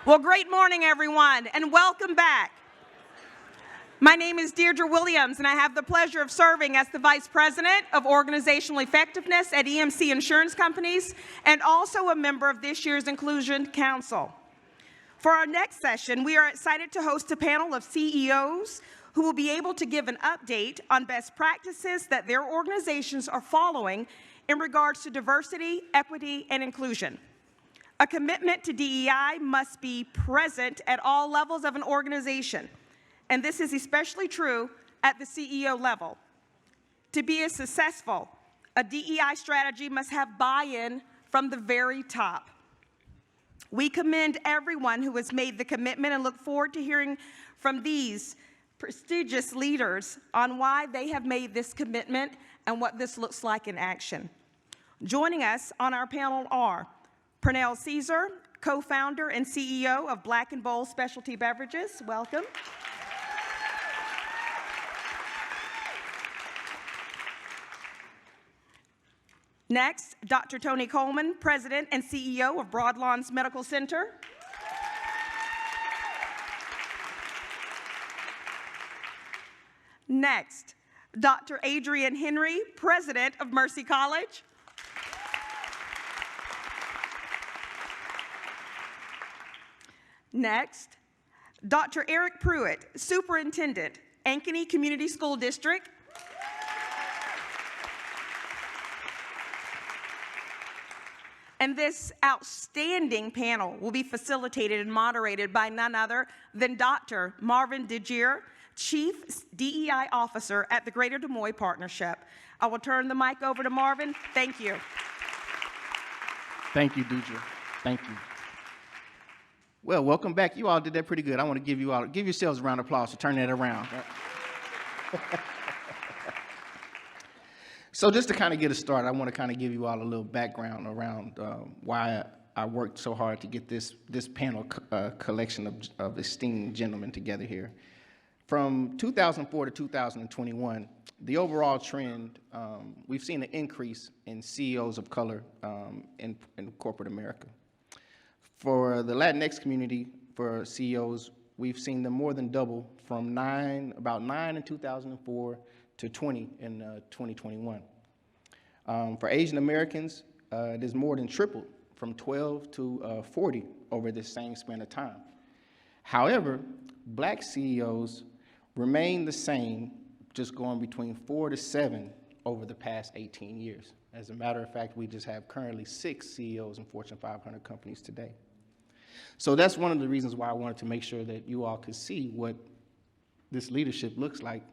Well, great morning, everyone, and welcome back. My name is Deirdre Williams, and I have the pleasure of serving as the Vice President of Organizational Effectiveness at EMC Insurance Companies, and also a member of this year's Inclusion Council. For our next session, we are excited to host a panel of CEOs who will be able to give an update on best practices that their organizations are following in regards to diversity, equity, and inclusion. A commitment to DEI must be present at all levels of an organization, and this is especially true at the CEO level. To be successful, a DEI strategy must have buy-in from the very top. We commend everyone who has made the commitment and look forward to hearing from these prestigious leaders on why they have made this commitment and what this looks like in action. Joining us on our panel are Pernell Caesar, co-founder and CEO of Black & Bold Specialty Beverages. Welcome. Next, Dr. Tony Coleman, President and CEO of Broadlawns Medical Center. Next, Dr. Adrian Henry, President of Mercy College. Next, Dr. Eric Pruitt, Superintendent, Ankeny Community School District. And this outstanding panel will be facilitated and moderated by none other than Dr. Marvin DeGier, Chief DEI Officer at the Greater Des Moines Partnership. I will turn the mic over to Marvin. Thank you. Thank you, Deirdre. Thank you. Well, welcome back. You all did that pretty good. I want to give yourselves a round of applause for turning that around. So just to kind of get us started, I want to kind of give you all a little background around why I worked so hard to get this panel collection of esteemed gentlemen together here. From 2004 to 2021, the overall trend, we've seen an increase in CEOs of color in corporate America. For the Latinx community, for CEOs, we've seen them more than double from about 9 in 2004 to 20 in 2021. For Asian Americans, it is more than tripled from 12 to 40 over this same span of time. However, Black CEOs remain the same, just going between 4 to 7 over the past 18 years. As a matter of fact, we just have currently 6 CEOs in Fortune 500 companies today. So that's one of the reasons why I wanted to make sure that you all could see what this leadership looks like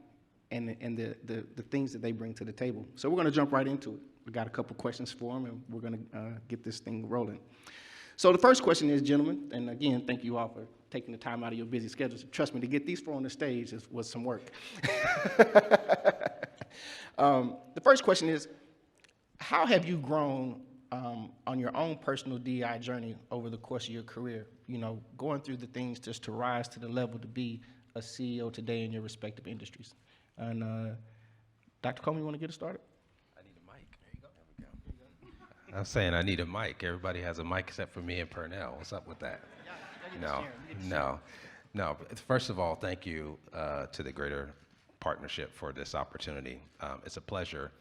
and the things that they bring to the table. So we're going to jump right into it. We got a couple questions for them, and we're going to get this thing rolling. So the first question is, gentlemen, and again, thank you all for taking the time out of your busy schedules. Trust me, to get these 4 on the stage was some work. The first question is, how have you grown on your own personal DEI journey over the course of your career? You know, going through the things just to rise to the level to be a CEO today in your respective industries. And Dr. Coleman, you want to get us started? I need a mic. There you go. There we go. I'm saying I need a mic. Everybody has a mic except for me and Pernell. What's up with that? No. First of all, thank you to the Greater Partnership for this opportunity. It's a pleasure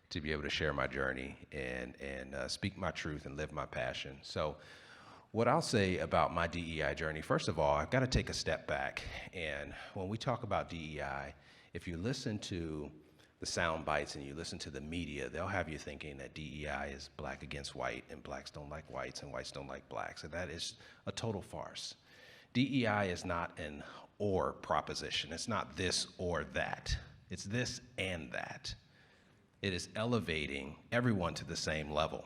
to be able to share my journey and speak my truth and live my passion. So what I'll say about my DEI journey, first of all, I've got to take a step back. And when we talk about DEI, if you listen to the sound bites and you listen to the media, they'll have you thinking that DEI is black against white, and blacks don't like whites, and whites don't like blacks. And that is a total farce. DEI is not an or proposition. It's not this or that. It's this and that. It is elevating everyone to the same level.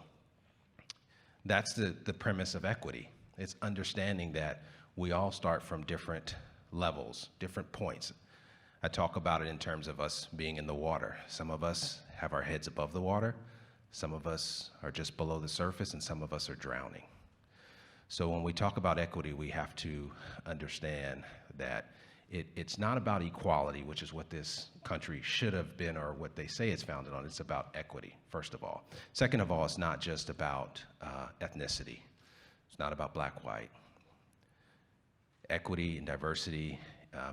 That's the premise of equity. It's understanding that we all start from different levels, different points. I talk about it in terms of us being in the water. Some of us have our heads above the water. Some of us are just below the surface, and some of us are drowning. So when we talk about equity, we have to understand that it's not about equality, which is what this country should have been or what they say it's founded on. It's about equity, first of all. Second of all, it's not just about ethnicity. It's not about black, white. equity and diversity,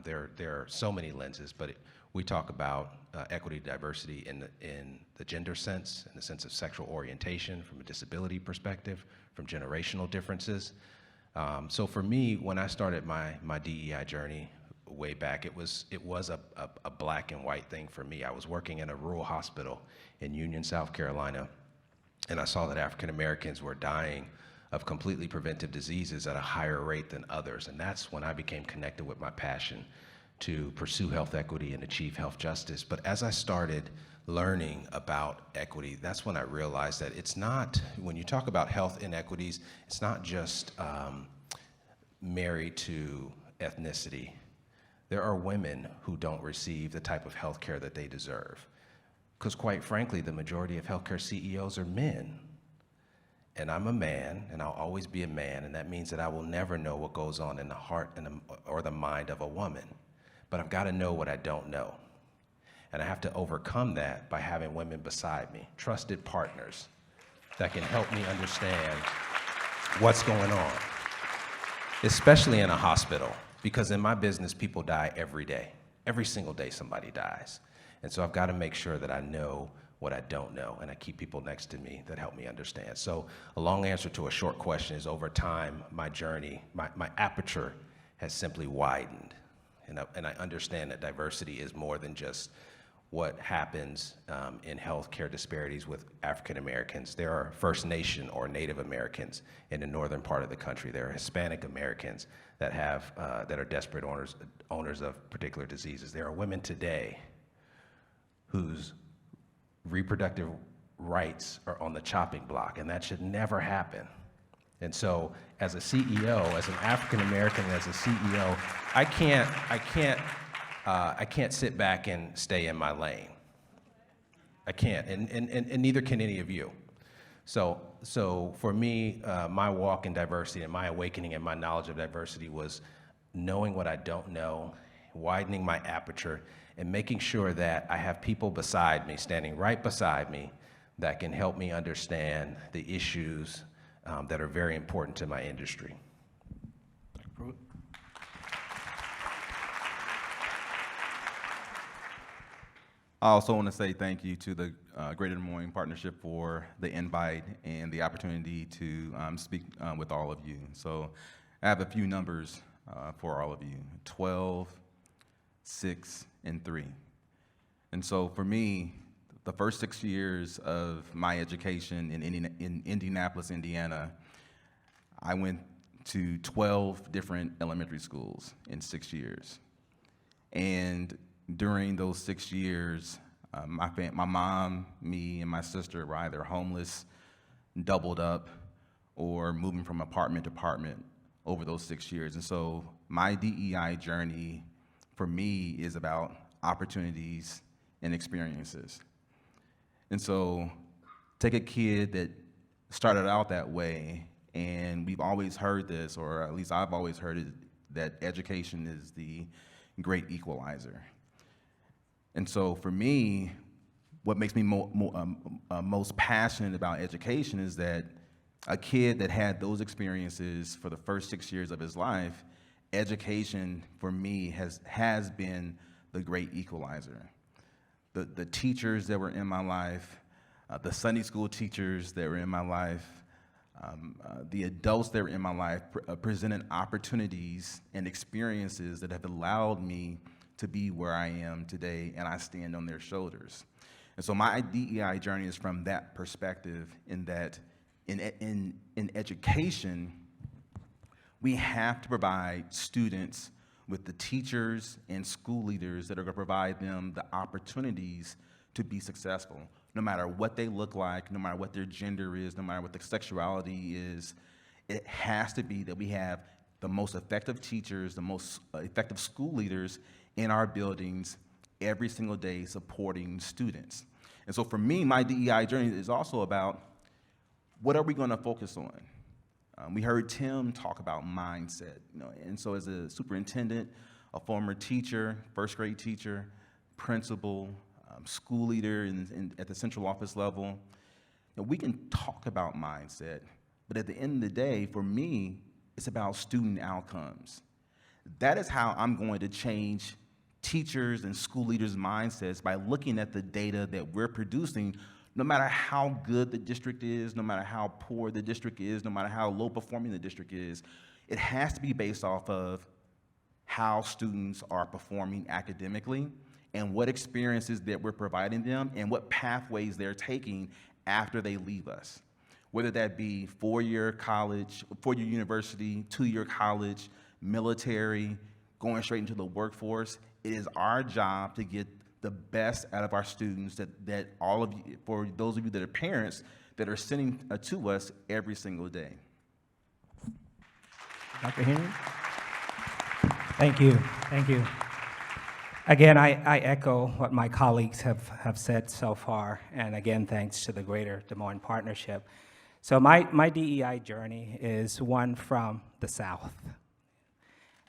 there are so many lenses, but we talk about equity and diversity in the gender sense, in the sense of sexual orientation, from a disability perspective, from generational differences. So for me, when I started my DEI journey way back, it was a black and white thing for me. I was working in a rural hospital in Union, South Carolina, and I saw that African Americans were dying of completely preventive diseases at a higher rate than others. And that's when I became connected with my passion to pursue health equity and achieve health justice. But as I started learning about equity, that's when I realized that it's not, when you talk about health inequities, it's not just married to ethnicity. There are women who don't receive the type of health care that they deserve. Because quite frankly, the majority of healthcare CEOs are men. And I'm a man, and I'll always be a man, and that means that I will never know what goes on in the heart or the mind of a woman. But I've got to know what I don't know. And I have to overcome that by having women beside me, trusted partners that can help me understand what's going on, especially in a hospital, because in my business, people die every day. Every single day, somebody dies. And so I've got to make sure that I know what I don't know, and I keep people next to me that help me understand. So a long answer to a short question is, over time, my journey, my aperture has simply widened. And I understand that diversity is more than just what happens in healthcare disparities with African Americans. There are First Nation or Native Americans in the northern part of the country. There are Hispanic Americans that are desperate owners of particular diseases. There are women today whose reproductive rights are on the chopping block, and that should never happen. And so, as a CEO, as an African American, as a CEO, I can't sit back and stay in my lane. I can't, and neither can any of you. So for me, my walk in diversity and my awakening and my knowledge of diversity was knowing what I don't know, widening my aperture, and making sure that I have people beside me, standing right beside me, that can help me understand the issues that are very important to my industry. I also want to say thank you to the Greater Des Moines Partnership for the invite and the opportunity to speak with all of you. So I have a few numbers for all of you: 12, 6, and 3. And so for me, the first 6 years of my education in Indianapolis, Indiana, I went to 12 different elementary schools in 6 years. And during those 6 years, my mom, me, and my sister were either homeless, doubled up, or moving from apartment to apartment over those 6 years. And so my DEI journey for me is about opportunities and experiences. And so take a kid that started out that way, and we've always heard this, or at least I've always heard it, that education is the great equalizer. And so for me, what makes me most passionate about education is that a kid that had those experiences for the first 6 years of his life, education for me has been the great equalizer. The teachers that were in my life, the Sunday school teachers that were in my life, the adults that were in my life presented opportunities and experiences that have allowed me to be where I am today, and I stand on their shoulders. And so my DEI journey is from that perspective, in that in education, we have to provide students with the teachers and school leaders that are going to provide them the opportunities to be successful, no matter what they look like, no matter what their gender is, no matter what their sexuality is. It has to be that we have the most effective teachers, the most effective school leaders in our buildings every single day supporting students. And so for me, my DEI journey is also about, what are we going to focus on? We heard Tim talk about mindset, and so as a superintendent, a former teacher, first grade teacher, principal, school leader at the central office level, we can talk about mindset, but at the end of the day, for me, it's about student outcomes. That is how I'm going to change teachers and school leaders' mindsets, by looking at the data that we're producing. No matter how good the district is, no matter how poor the district is, no matter how low performing the district is, it has to be based off of how students are performing academically and what experiences that we're providing them and what pathways they're taking after they leave us. Whether that be four-year college, four-year university, two-year college, military, going straight into the workforce, it is our job to get the best out of our students, that all of you, for those of you that are parents, that are sending to us every single day. Dr. Henry? Thank you. Thank you. Again, I echo what my colleagues have said so far, and again, thanks to the Greater Des Moines Partnership. So my DEI journey is one from the South.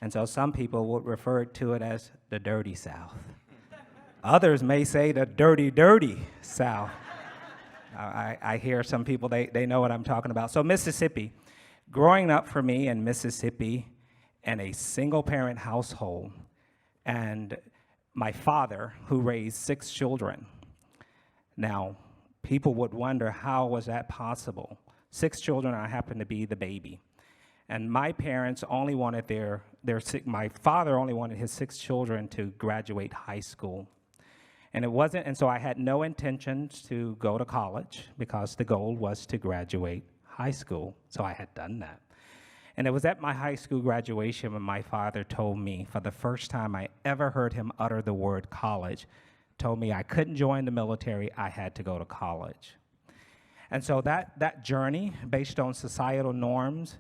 And so some people would refer to it as the dirty South. Others may say the dirty, dirty South. I hear some people, they know what I'm talking about. So Mississippi, growing up for me in Mississippi in a single-parent household, and my father, who raised 6 children. Now, people would wonder, how was that possible? 6 children, I happen to be the baby. And my parents only wanted my father only wanted his 6 children to graduate high school. And so I had no intentions to go to college, because the goal was to graduate high school. So I had done that. And it was at my high school graduation when my father told me, for the first time I ever heard him utter the word college, told me I couldn't join the military, I had to go to college. And so that journey, based on societal norms,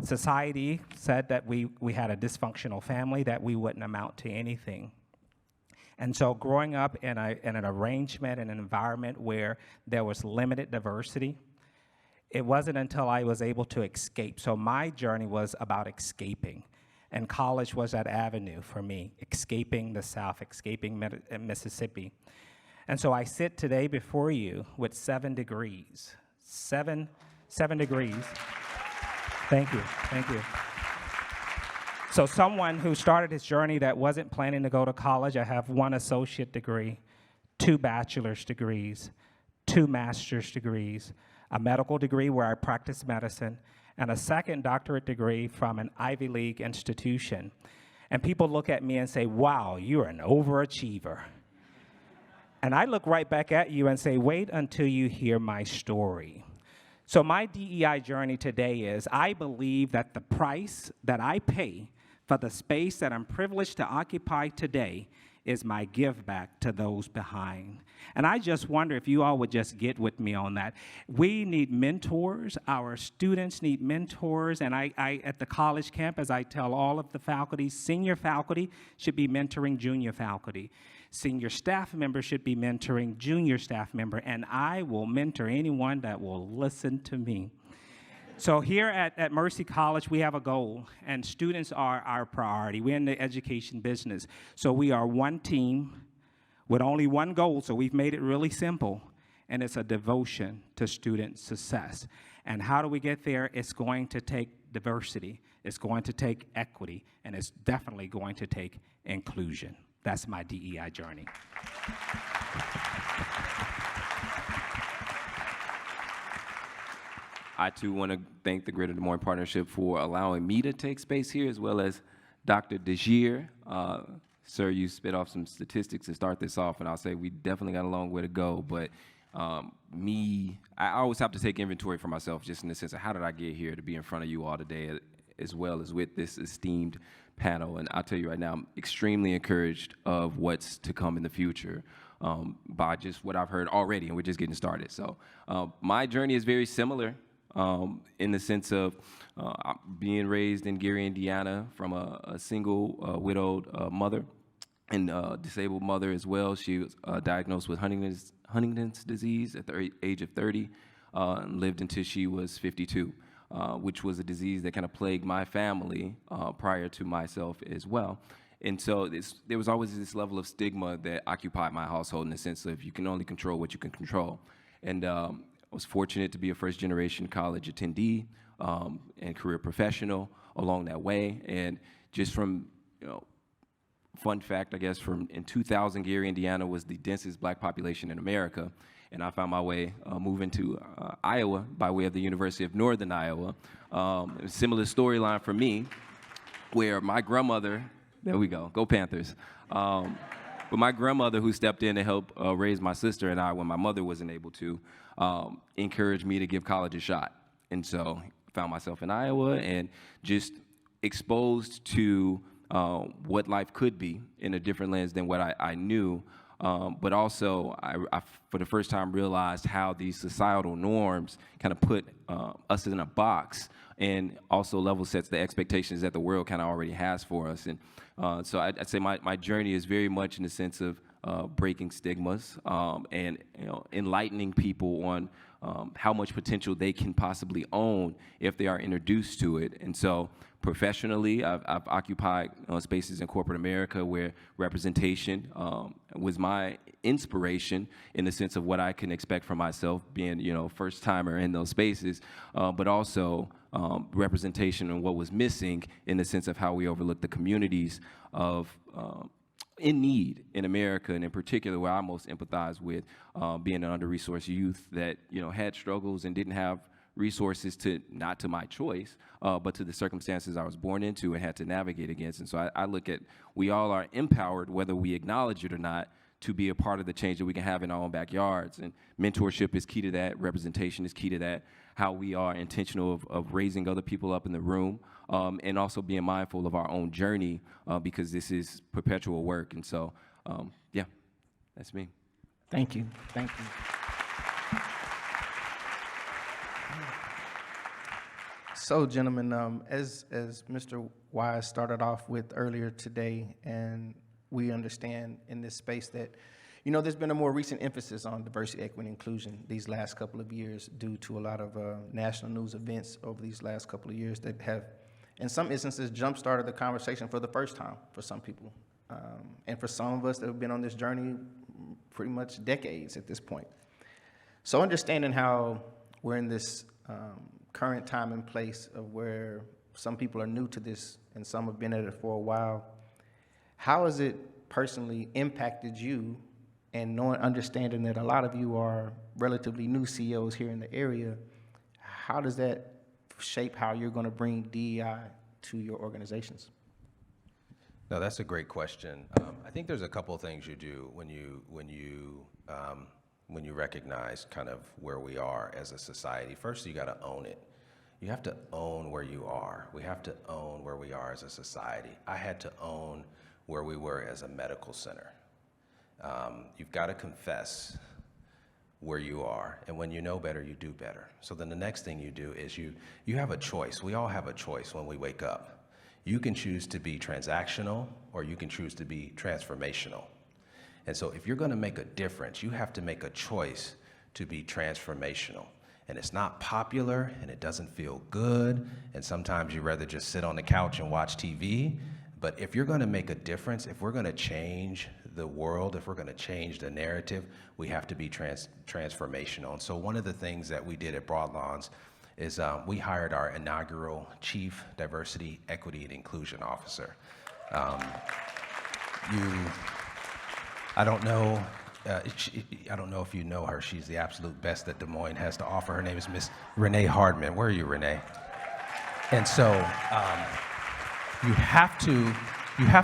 society said that we had a dysfunctional family, that we wouldn't amount to anything. And so growing up in an arrangement, in an environment where there was limited diversity, it wasn't until I was able to escape. So my journey was about escaping. And college was that avenue for me, escaping the South, escaping Mississippi. And so I sit today before you with 7 degrees. Seven degrees. Thank you, thank you. So someone who started his journey that wasn't planning to go to college, I have 1 associate degree, 2 bachelor's degrees, 2 master's degrees, a medical degree where I practice medicine, and a 2nd doctorate degree from an Ivy League institution. And people look at me and say, wow, you're an overachiever. And I look right back at you and say, wait until you hear my story. So my DEI journey today is, I believe that the price that I pay for the space that I'm privileged to occupy today is my give back to those behind. And I just wonder if you all would just get with me on that. We need mentors. Our students need mentors. And I at the college campus, I tell all of the faculty, senior faculty should be mentoring junior faculty. Senior staff members should be mentoring junior staff member. And I will mentor anyone that will listen to me. So here at Mercy College, we have a goal, and students are our priority. We're in the education business. So we are one team with only one goal, so we've made it really simple, and it's a devotion to student success. And how do we get there? It's going to take diversity, it's going to take equity, and it's definitely going to take inclusion. That's my DEI journey. I, too, want to thank the Greater Des Moines Partnership for allowing me to take space here, as well as Dr. Desir. Sir, you spit off some statistics to start this off, and I'll say we definitely got a long way to go. But I always have to take inventory for myself, just in the sense of how did I get here to be in front of you all today, as well as with this esteemed panel. And I'll tell you right now, I'm extremely encouraged of what's to come in the future. By just what I've heard already, and we're just getting started. So my journey is very similar. In the sense of being raised in Gary, Indiana, from a single widowed mother and disabled mother as well. She was diagnosed with Huntington's disease at the age of 30 and lived until she was 52, which was a disease that kind of plagued my family prior to myself as well. And so there was always this level of stigma that occupied my household, in the sense of you can only control what you can control. And I was fortunate to be a first-generation college attendee, and career professional along that way. And just from, fun fact, I guess, in 2000, Gary, Indiana was the densest black population in America. And I found my way moving to Iowa by way of the University of Northern Iowa. A similar storyline for me, where my grandmother, there we go Panthers. But my grandmother, who stepped in to help raise my sister and I when my mother wasn't able to, encouraged me to give college a shot. And so I found myself in Iowa and just exposed to what life could be in a different lens than what I knew. But also, I, for the first time, realized how these societal norms kind of put us in a box and also level sets the expectations that the world kind of already has for us. And so I'd say my journey is very much in the sense of breaking stigmas and enlightening people on how much potential they can possibly own if they are introduced to it. And so professionally, I've occupied spaces in corporate America where representation was my inspiration in the sense of what I can expect from myself, being first timer in those spaces, but also representation and what was missing in the sense of how we overlook the communities of in need in America, and in particular where I most empathize with being an under-resourced youth that had struggles and didn't have resources not to my choice, but to the circumstances I was born into and had to navigate against. And so I look at, we all are empowered, whether we acknowledge it or not, to be a part of the change that we can have in our own backyards. And mentorship is key to that. Representation is key to that. How we are intentional of raising other people up in the room, and also being mindful of our own journey, because this is perpetual work. And so, yeah, that's me. Thank you. Thank you. So, gentlemen, as Mr. Wise started off with earlier today, and we understand in this space that, there's been a more recent emphasis on diversity, equity, and inclusion these last couple of years due to a lot of national news events over these last couple of years that have, in some instances, jump-started the conversation for the first time for some people. And for some of us that have been on this journey pretty much decades at this point. So understanding how we're in this current time and place of where some people are new to this and some have been at it for a while, how has it personally impacted you, and understanding that a lot of you are relatively new CEOs here in the area, how does that shape how you're going to bring DEI to your organizations? No, that's a great question. I think there's a couple of things you do when you recognize kind of where we are as a society. First, you got to own it. You have to own where you are. We have to own where we are as a society. I had to own where we were as a medical center. You've got to confess where you are, and when you know better, you do better. So then the next thing you do is you have a choice. We all have a choice when we wake up. You can choose to be transactional, or you can choose to be transformational. And so if you're going to make a difference, you have to make a choice to be transformational. And it's not popular, and it doesn't feel good, and sometimes you'd rather just sit on the couch and watch TV. But if you're going to make a difference, if we're going to change the world, if we're going to change the narrative, we have to be transformational. And so one of the things that we did at Broadlawns is we hired our inaugural Chief Diversity, Equity, and Inclusion Officer. I don't know if you know her. She's the absolute best that Des Moines has to offer. Her name is Miss Renee Hardman. Where are you, Renee? And so you have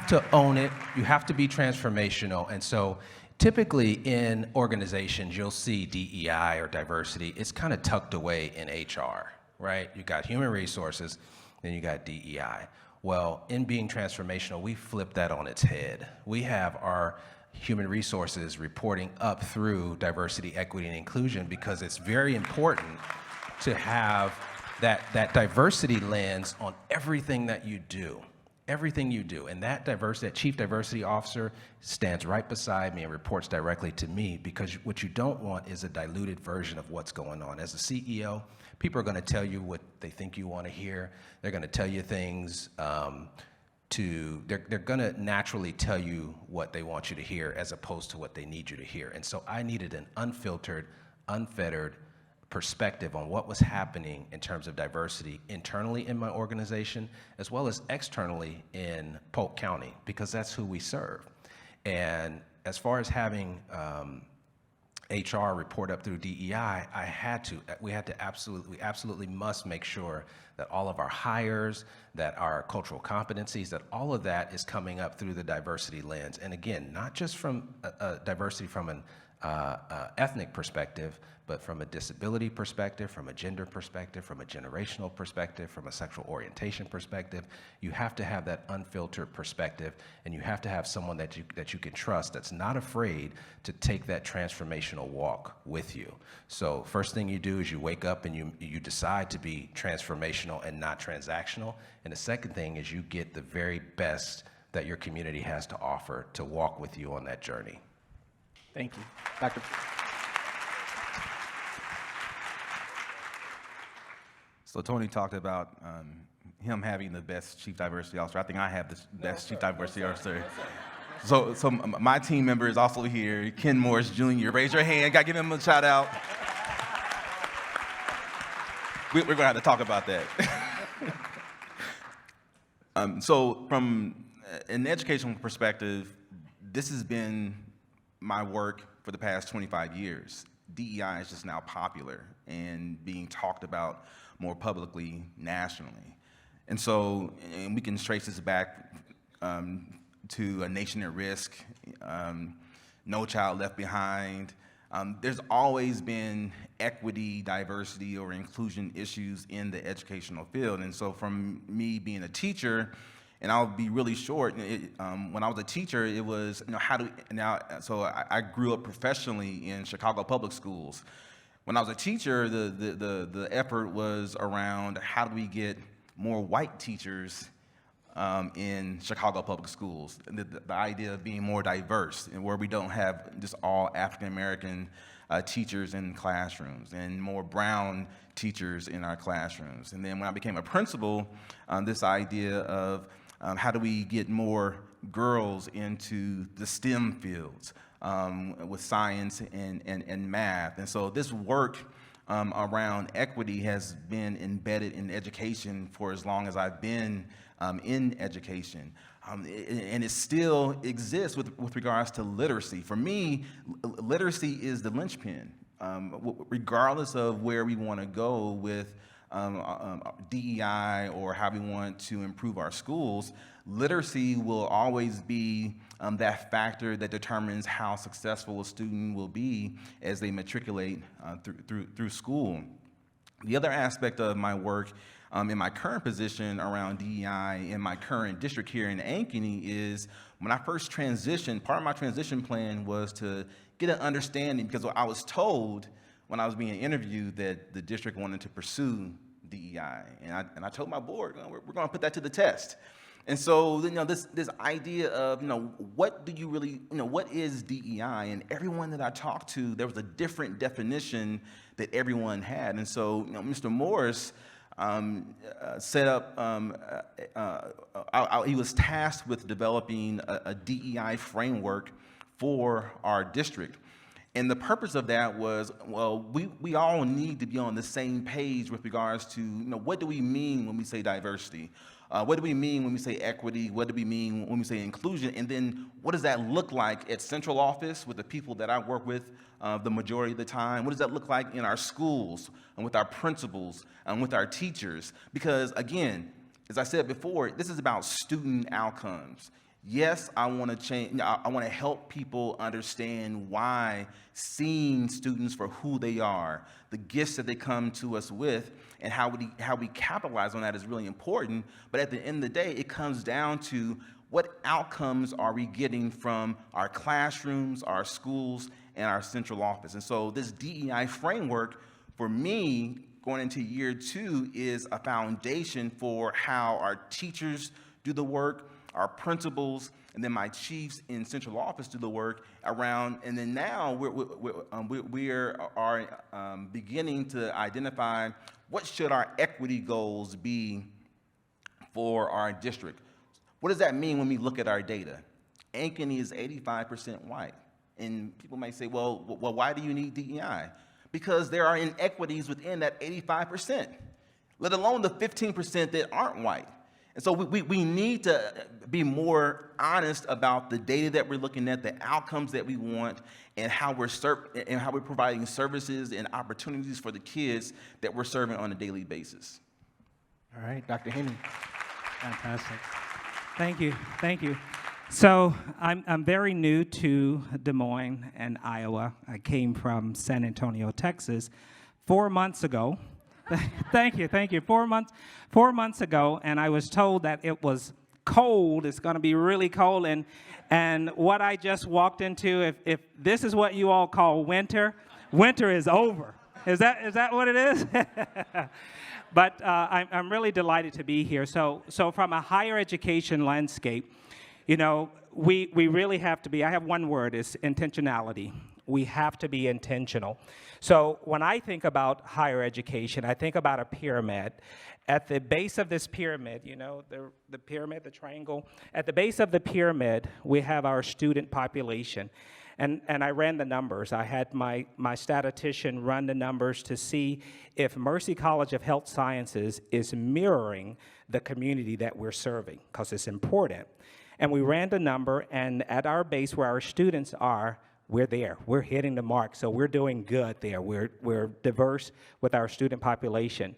to own it. You have to be transformational. And so typically in organizations, you'll see DEI or diversity. It's kind of tucked away in HR, right? You got human resources, then you got DEI. Well, in being transformational, we flip that on its head. We have our human resources reporting up through diversity, equity, and inclusion, because it's very important to have that diversity lens on everything that you do. Everything you do. And that Chief Diversity Officer stands right beside me and reports directly to me, because what you don't want is a diluted version of what's going on. As a CEO, people are going to tell you what they think you want to hear. They're going to tell you things they're going to naturally tell you what they want you to hear as opposed to what they need you to hear. And so I needed an unfiltered, unfettered perspective on what was happening in terms of diversity internally in my organization, as well as externally in Polk County, because that's who we serve. And as far as having HR report up through DEI, we absolutely must make sure that all of our hires, that our cultural competencies, that all of that is coming up through the diversity lens. And again, not just from diversity from an ethnic perspective, but from a disability perspective, from a gender perspective, from a generational perspective, from a sexual orientation perspective. You have to have that unfiltered perspective, and you have to have someone that you can trust, that's not afraid to take that transformational walk with you. So first thing you do is you wake up and you decide to be transformational and not transactional. And the second thing is you get the very best that your community has to offer to walk with you on that journey. Thank you. Dr. So Tony talked about him having the best chief diversity officer. I think I have the best chief diversity officer. So my team member is also here, Ken Morris Jr. Raise your hand. Got to give him a shout out. We're going to have to talk about that. So from an educational perspective, this has been my work for the past 25 years. DEI is just now popular and being talked about more publicly nationally. And so, and we can trace this back to A Nation at Risk, No Child Left Behind. There's always been equity, diversity, or inclusion issues in the educational field. And so from me being a teacher, and I'll be really short, when I was a teacher, it was, I grew up professionally in Chicago public schools. When I was a teacher, the effort was around how do we get more white teachers in Chicago public schools. The idea of being more diverse and where we don't have just all African-American teachers in classrooms and more brown teachers in our classrooms. And then when I became a principal, this idea of how do we get more girls into the STEM fields with science and math. And so this work around equity has been embedded in education for as long as I've been in education. And it still exists with regards to literacy. For me, literacy is the linchpin. Regardless of where we want to go with DEI or how we want to improve our schools, literacy will always be that factor that determines how successful a student will be as they matriculate through school. The other aspect of my work in my current position around DEI in my current district here in Ankeny is when I first transitioned, part of my transition plan was to get an understanding, because I was told when I was being interviewed that the district wanted to pursue DEI. And I told my board, we're going to put that to the test. And so, this idea of, what do you really, what is DEI? And everyone that I talked to, there was a different definition that everyone had. And so, Mr. Morris set up, he was tasked with developing a DEI framework for our district. And the purpose of that was, well, we all need to be on the same page with regards to, what do we mean when we say diversity? What do we mean when we say equity? What do we mean when we say inclusion? And then what does that look like at central office with the people that I work with the majority of the time? What does that look like in our schools and with our principals and with our teachers? Because again, as I said before, this is about student outcomes. Yes, I want to change. I want to help people understand why seeing students for who they are, the gifts that they come to us with, and how we capitalize on that is really important. But at the end of the day, it comes down to what outcomes are we getting from our classrooms, our schools, and our central office. And so this DEI framework, for me, going into year 2, is a foundation for how our teachers do the work, our principals, and then my chiefs in central office do the work around. And then now we are beginning to identify what should our equity goals be for our district. What does that mean when we look at our data? Ankeny is 85% white. And people might say, well, why do you need DEI? because there are inequities within that 85%, let alone the 15% that aren't white. And so we need to be more honest about the data that we're looking at, the outcomes that we want, and how we're providing services and opportunities for the kids that we're serving on a daily basis. All right, Dr. Henning. Fantastic. Thank you. Thank you. So I'm very new to Des Moines and Iowa. I came from San Antonio, Texas, 4 months ago. Thank you. 4 months ago, and I was told that it was cold. It's going to be really cold, and what I just walked into, if this is what you all call winter, winter is over. Is that what it is? But I'm really delighted to be here. So from a higher education landscape, you know, we really have to be, I have one word, is intentionality. We have to be intentional. So when I think about higher education, I think about a pyramid. At the base of this pyramid, you know, the pyramid, the triangle, at the base of the pyramid, we have our student population. And I ran the numbers. I had my statistician run the numbers to see if Mercy College of Health Sciences is mirroring the community that we're serving, because it's important. And we ran the number, and at our base where our students are, we're there. We're hitting the mark, so we're doing good there. We're diverse with our student population.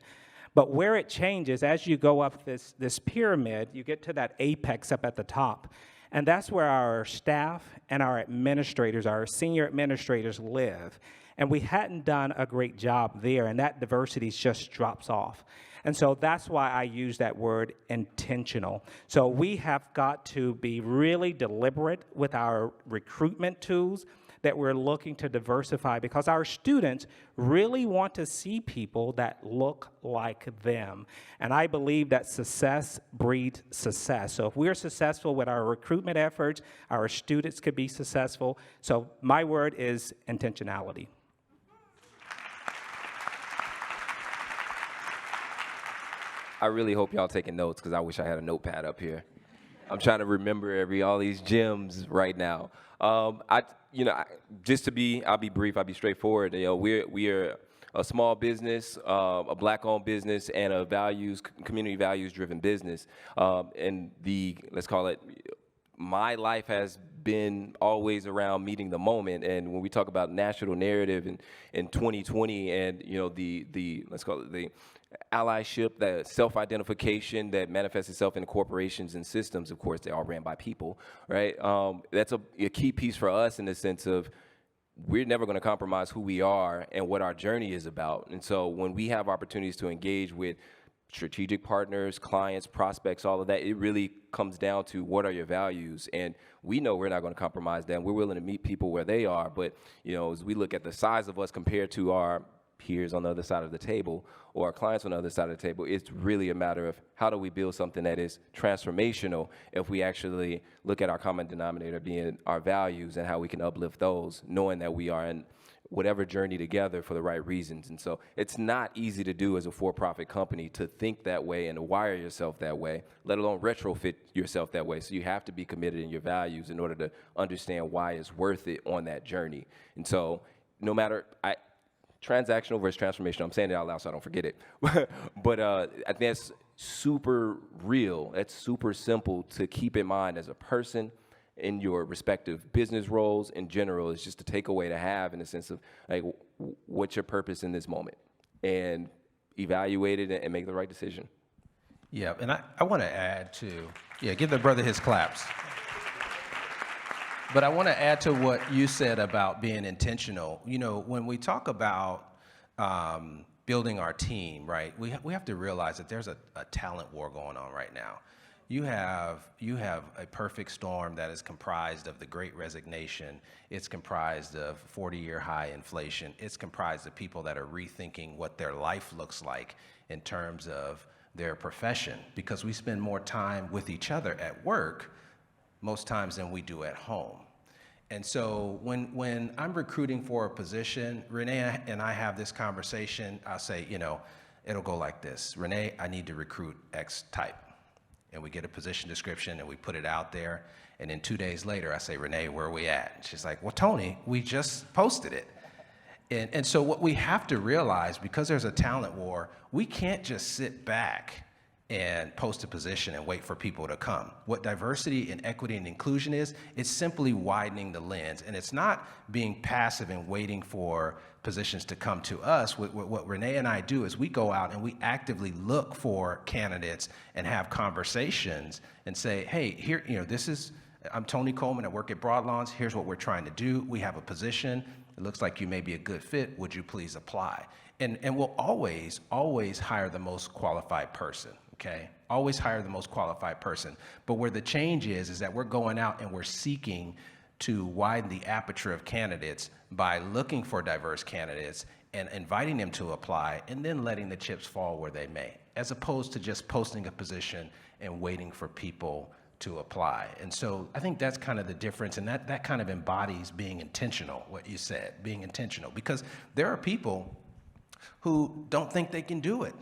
But where it changes, as you go up this pyramid, you get to that apex up at the top. And that's where our staff and our administrators, our senior administrators live. And we hadn't done a great job there, and that diversity just drops off. And so that's why I use that word intentional. So we have got to be really deliberate with our recruitment tools that we're looking to diversify, because our students really want to see people that look like them. And I believe that success breeds success. So if we're successful with our recruitment efforts, our students could be successful. So my word is intentionality. I really hope y'all taking notes, because I wish I had a notepad up here. I'm trying to remember all these gems right now. I'll be brief, I'll be straightforward. You know, we are a small business, a Black-owned business, and a community values-driven business. And let's call it, my life has been always around meeting the moment. And when we talk about national narrative in 2020, and you know let's call it the allyship, the self-identification that manifests itself in corporations and systems, of course, they're all ran by people, right? That's a key piece for us in the sense of we're never going to compromise who we are and what our journey is about. And so when we have opportunities to engage with strategic partners, clients, prospects, all of that, it really comes down to what are your values. And we know we're not going to compromise them. We're willing to meet people where they are. But, you know, as we look at the size of us compared to our peers on the other side of the table or our clients on the other side of the table, it's really a matter of how do we build something that is transformational if we actually look at our common denominator being our values and how we can uplift those, knowing that we are in whatever journey together for the right reasons. And so it's not easy to do as a for-profit company to think that way and to wire yourself that way, let alone retrofit yourself that way. So you have to be committed in your values in order to understand why it's worth it on that journey. And so no matter, transactional versus transformational, I'm saying it out loud so I don't forget it. But I think that's super real. That's super simple to keep in mind as a person in your respective business roles in general. It's just a takeaway to have in the sense of, like, what's your purpose in this moment? And evaluate it and make the right decision. Yeah, and I want to add to, give the brother his claps. But I want to add to what you said about being intentional. You know, when we talk about building our team, right, we have to realize that there's a talent war going on right now. You have a perfect storm that is comprised of the Great Resignation. It's comprised of 40-year high inflation. It's comprised of people that are rethinking what their life looks like in terms of their profession, because we spend more time with each other at work most times than we do at home. And so when I'm recruiting for a position, Renee and I have this conversation. I'll say, you know, it'll go like this. Renee, I need to recruit X type. And we get a position description and we put it out there. And then 2 days later, I say, Renee, where are we at? And she's like, well, Tony, we just posted it. And so what we have to realize, because there's a talent war, we can't just sit back and post a position and wait for people to come. What diversity and equity and inclusion is, it's simply widening the lens. And it's not being passive and waiting for positions to come to us. What Renee and I do is we go out and we actively look for candidates and have conversations and say, hey, here, I'm Tony Coleman, I work at Broadlawns, here's what we're trying to do. We have a position, it looks like you may be a good fit, would you please apply? And we'll always hire the most qualified person. Okay, always hire the most qualified person. But where the change is that we're going out and we're seeking to widen the aperture of candidates by looking for diverse candidates and inviting them to apply and then letting the chips fall where they may, as opposed to just posting a position and waiting for people to apply. And so I think that's kind of the difference, and that kind of embodies being intentional, what you said, being intentional, because there are people who don't think they can do it.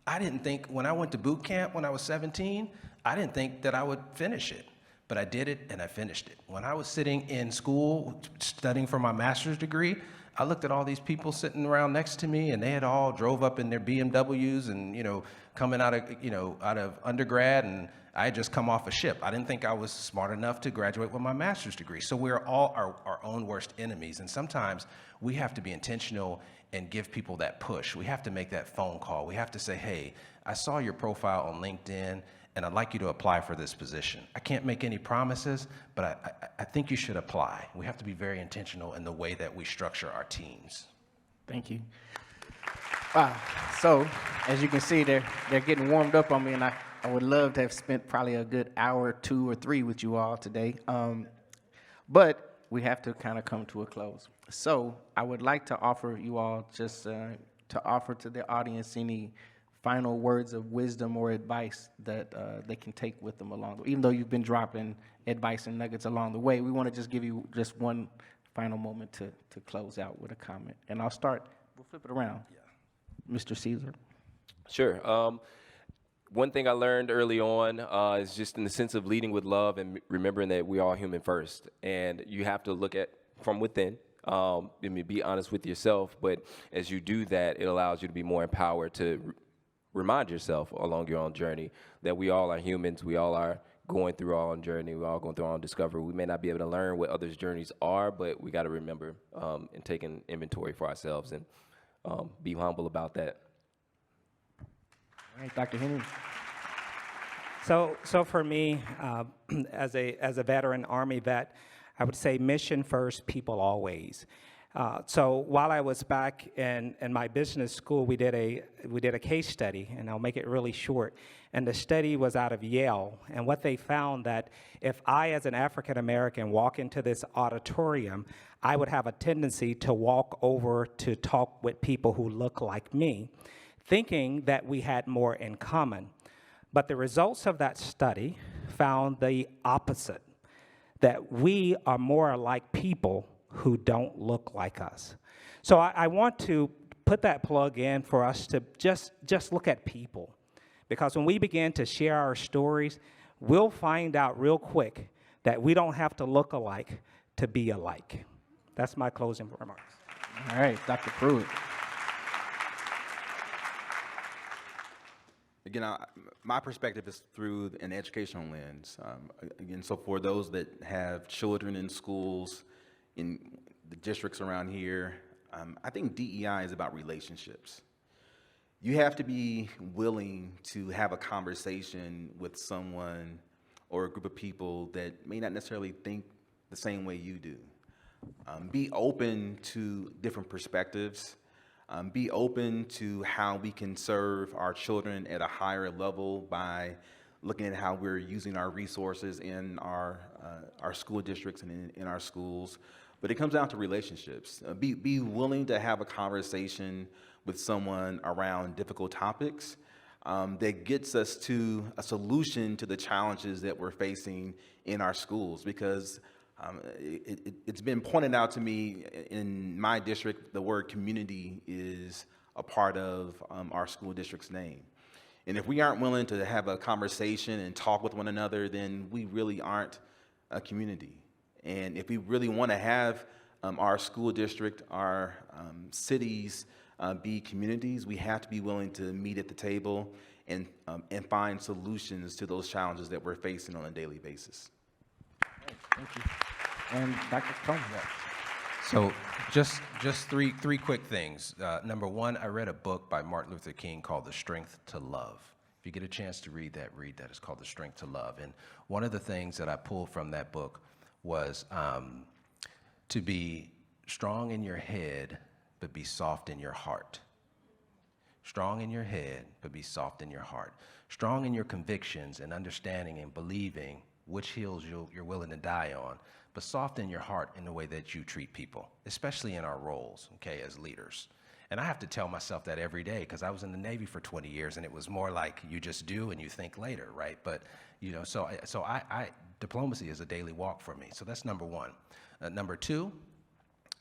I didn't think, when I went to boot camp when I was 17, I didn't think that I would finish it, but I did it and I finished it. When I was sitting in school studying for my master's degree, I looked at all these people sitting around next to me, and they had all drove up in their BMWs and, coming out of undergrad, and I had just come off a ship. I didn't think I was smart enough to graduate with my master's degree. So we're all our own worst enemies, and sometimes we have to be intentional and give people that push. We have to make that phone call. We have to say, hey, I saw your profile on LinkedIn, and I'd like you to apply for this position. I can't make any promises, but I think you should apply. We have to be very intentional in the way that we structure our teams. Thank you. Wow. So, as you can see, they're getting warmed up on me, and I would love to have spent probably a good hour, 2 or 3 with you all today. But we have to kind of come to a close. So I would like to offer you all just to offer to the audience any final words of wisdom or advice that they can take with them along the way. Even though you've been dropping advice and nuggets along the way, we want to just give you just one final moment to close out with a comment. And I'll start, we'll flip it around. Yeah. Mr. Caesar. Sure. One thing I learned early on is just in the sense of leading with love and remembering that we are human first. And you have to look at from within. Be honest with yourself. But as you do that, it allows you to be more empowered to remind yourself along your own journey that we all are humans. We all are going through our own journey. We're all going through our own discovery. We may not be able to learn what others' journeys are, but we got to remember and take an inventory for ourselves and be humble about that. All right, Dr. Henry. So for me, as a veteran Army vet, I would say mission first, people always. So while I was back in my business school, we did a case study, and I'll make it really short. And the study was out of Yale, and what they found that if I, as an African American, walk into this auditorium, I would have a tendency to walk over to talk with people who look like me, thinking that we had more in common. But the results of that study found the opposite, that we are more like people who don't look like us. So I want to put that plug in for us to just look at people. Because when we begin to share our stories, we'll find out real quick that we don't have to look alike to be alike. That's my closing remarks. All right, Dr. Pruitt. Again, my perspective is through an educational lens. Again, so for those that have children in schools, in the districts around here, I think DEI is about relationships. You have to be willing to have a conversation with someone or a group of people that may not necessarily think the same way you do. Be open to different perspectives. Be open to how we can serve our children at a higher level by looking at how we're using our resources in our school districts and in our schools. But it comes down to relationships. Be willing to have a conversation with someone around difficult topics that gets us to a solution to the challenges that we're facing in our schools. Because it's been pointed out to me in my district, the word community is a part of our school district's name. And if we aren't willing to have a conversation and talk with one another, then we really aren't a community. And if we really want to have our school district, our cities be communities, we have to be willing to meet at the table and find solutions to those challenges that we're facing on a daily basis. Thank you. And Dr. Combs. So just three quick things. Number one, I read a book by Martin Luther King called The Strength to Love. If you get a chance to read that, read that. It's called The Strength to Love. And one of the things that I pulled from that book was to be strong in your head, but be soft in your heart. Strong in your head, but be soft in your heart. Strong in your convictions and understanding and believing which hills you're willing to die on, but soft in your heart in the way that you treat people, especially in our roles, okay, as leaders. And I have to tell myself that every day because I was in the Navy for 20 years and it was more like you just do and you think later, right? But, you know, so diplomacy is a daily walk for me. So that's number one. Number two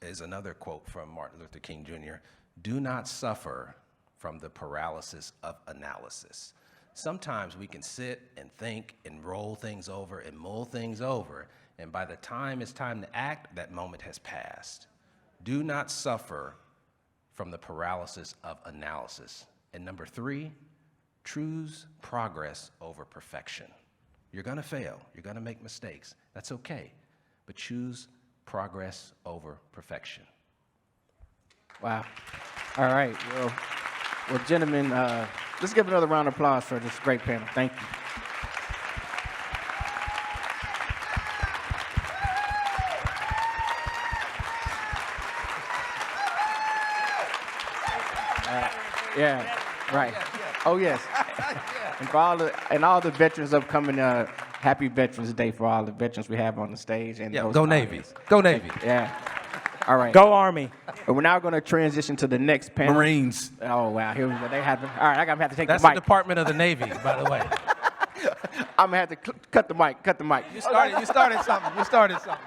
is another quote from Martin Luther King Jr. Do not suffer from the paralysis of analysis. Sometimes we can sit and think and roll things over and mull things over, and by the time it's time to act, that moment has passed. Do not suffer from the paralysis of analysis. And number three, choose progress over perfection. You're gonna fail, you're gonna make mistakes, that's okay, but choose progress over perfection. Wow. All right. Well, gentlemen, let's give another round of applause for this great panel. Thank you. Yeah, right. Oh, yes. And for all the veterans upcoming, happy Veterans Day for all the veterans we have on the stage. And Yeah, those go Navy, audience. go Navy. Yeah. All right. Go Army. And we're now going to transition to the next panel. Marines. Oh, wow. Here we go. They have to, all right, I'm going to have to take That's the the mic. Department of the Navy, by the way. I'm going to have to cut the mic. You started something, you started something.